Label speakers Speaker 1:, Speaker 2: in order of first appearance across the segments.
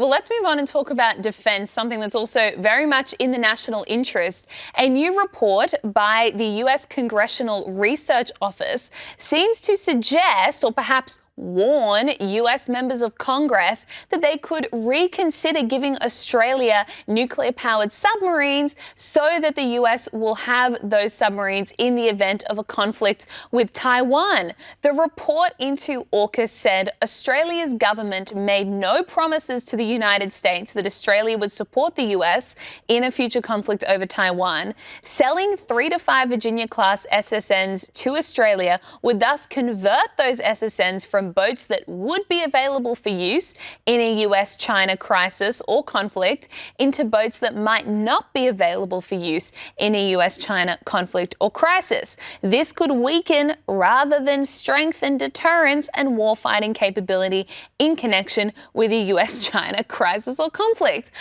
Speaker 1: Well, let's move on and talk about defence, something that's also very much in the national interest. A new report by the US Congressional Research Office seems to suggest, or perhaps warn, US members of Congress that they could reconsider giving Australia nuclear-powered submarines so that the US will have those submarines in the event of a conflict with Taiwan. The report into AUKUS said Australia's government made no promises to the United States that Australia would support the US in a future conflict over Taiwan. Selling 3 to 5 Virginia-class SSNs to Australia would thus convert those SSNs from boats that would be available for use in a US-China crisis or conflict into boats that might not be available for use in a US-China conflict or crisis. This could weaken rather than strengthen deterrence and warfighting capability in connection with a US-China crisis or conflict.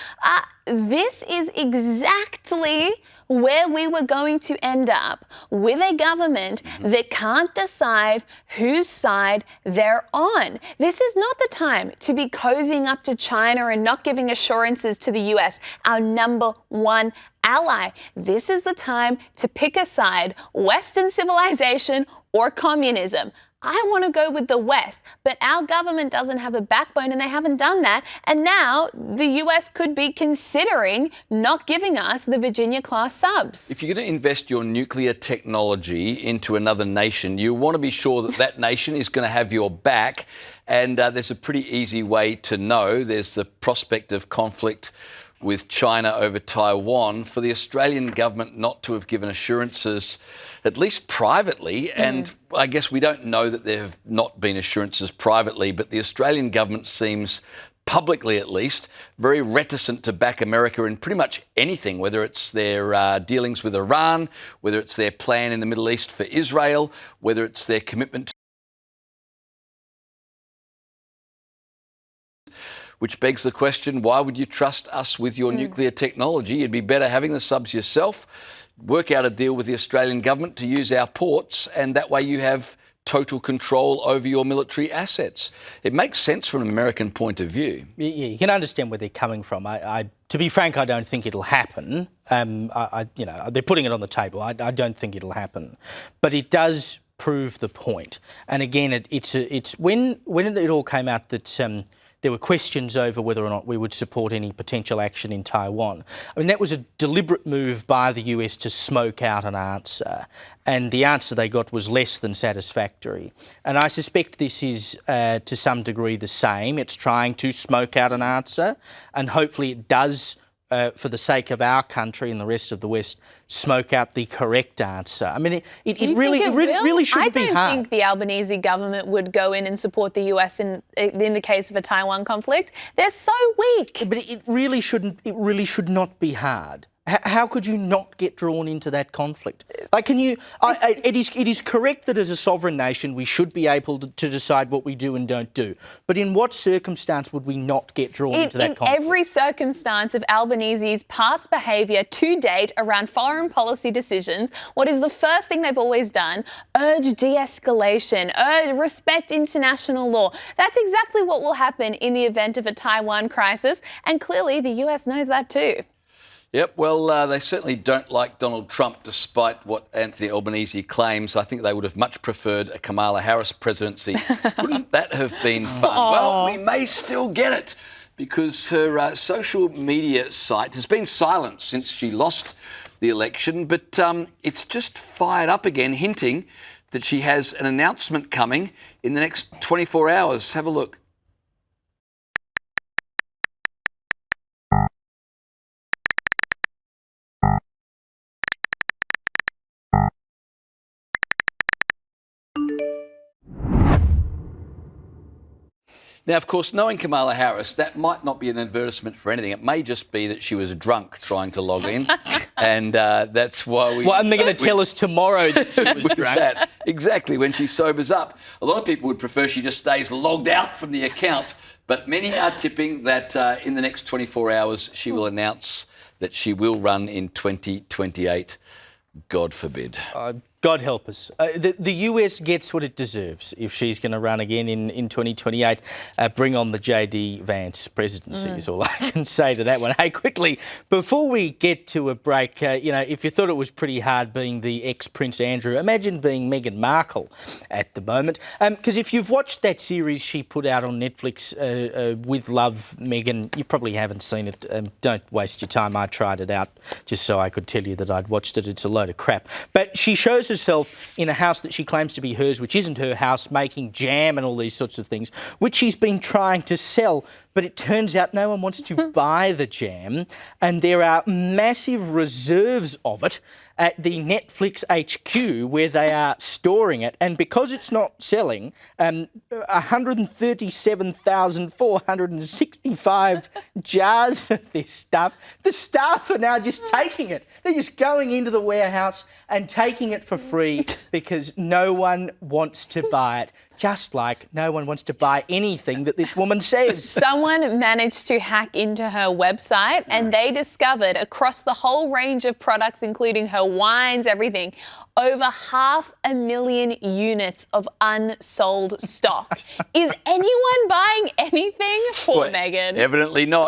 Speaker 1: This is exactly where we were going to end up, with a government that can't decide whose side they're on. This is not the time to be cozying up to China and not giving assurances to the US, our number one ally. This is the time to pick a side, Western civilization or communism. I want to go with the West, but our government doesn't have a backbone and they haven't done that. And now the US could be considering not giving us the Virginia-class subs.
Speaker 2: If you're going to invest your nuclear technology into another nation, you want to be sure that that nation is going to have your back. And there's a pretty easy way to know. There's the prospect of conflict with China over Taiwan. For the Australian government not to have given assurances, at least privately, and I guess we don't know that there have not been assurances privately, but the Australian government seems, publicly at least, very reticent to back America in pretty much anything, whether it's their dealings with Iran, whether it's their plan in the Middle East for Israel, whether it's their commitment to, which begs the question, why would you trust us with your nuclear technology? You'd be better having the subs yourself, work out a deal with the Australian government to use our ports, and that way you have total control over your military assets. It makes sense from an American point of view.
Speaker 3: Yeah, you can understand where they're coming from. To be frank, I don't think it'll happen. They're putting it on the table. I don't think it'll happen, but it does prove the point. And again, it's when it all came out that there were questions over whether or not we would support any potential action in Taiwan. I mean, that was a deliberate move by the US to smoke out an answer, and the answer they got was less than satisfactory. And I suspect this is, to some degree, the same. It's trying to smoke out an answer, and hopefully it does, for the sake of our country and the rest of the West, smoke out the correct answer. I mean, it really shouldn't be hard.
Speaker 1: I don't think the Albanese government would go in and support the US in the case of a Taiwan conflict. They're so weak.
Speaker 3: But it really should not be hard. How could you not get drawn into that conflict? Like, can you? It is correct that as a sovereign nation we should be able to decide what we do and don't do. But in what circumstance would we not get drawn into that conflict?
Speaker 1: In every circumstance of Albanese's past behaviour to date around foreign policy decisions, what is the first thing they've always done? Urge de-escalation, respect international law. That's exactly what will happen in the event of a Taiwan crisis, and clearly the US knows that too.
Speaker 2: Yep, well, they certainly don't like Donald Trump, despite what Anthony Albanese claims. I think they would have much preferred a Kamala Harris presidency. Wouldn't that have been fun?
Speaker 1: Aww.
Speaker 2: Well, we may still get it, because her social media site has been silent since she lost the election, but it's just fired up again, hinting that she has an announcement coming in the next 24 hours. Have a look. Now, of course, knowing Kamala Harris, that might not be an advertisement for anything. It may just be that she was drunk trying to log in, and that's why we...
Speaker 3: Well, and they're going to tell us tomorrow that she was drunk.
Speaker 2: That, exactly, when she sobers up. A lot of people would prefer she just stays logged out from the account, but many are tipping that in the next 24 hours she will announce that she will run in 2028. God forbid.
Speaker 3: God help us. The US gets what it deserves if she's going to run again in 2028. Bring on the JD Vance presidency is all I can say to that one. Hey, quickly, before we get to a break, if you thought it was pretty hard being the ex-Prince Andrew, imagine being Meghan Markle at the moment. Because if you've watched that series she put out on Netflix, With Love, Meghan, you probably haven't seen it. Don't waste your time. I tried it out just so I could tell you that I'd watched it. It's a load of crap. But she shows herself in a house that she claims to be hers, which isn't her house, making jam and all these sorts of things, which she's been trying to sell. But it turns out no one wants to buy the jam, and there are massive reserves of it at the Netflix HQ where they are storing it. And because it's not selling, 137,465 jars of this stuff, the staff are now just taking it. They're just going into the warehouse and taking it for free because no one wants to buy it. Just like no one wants to buy anything that this woman says.
Speaker 1: Someone managed to hack into her website and they discovered across the whole range of products, including her wines, everything, over 500,000 units of unsold stock. Is anyone buying anything for Meghan?
Speaker 2: Evidently not.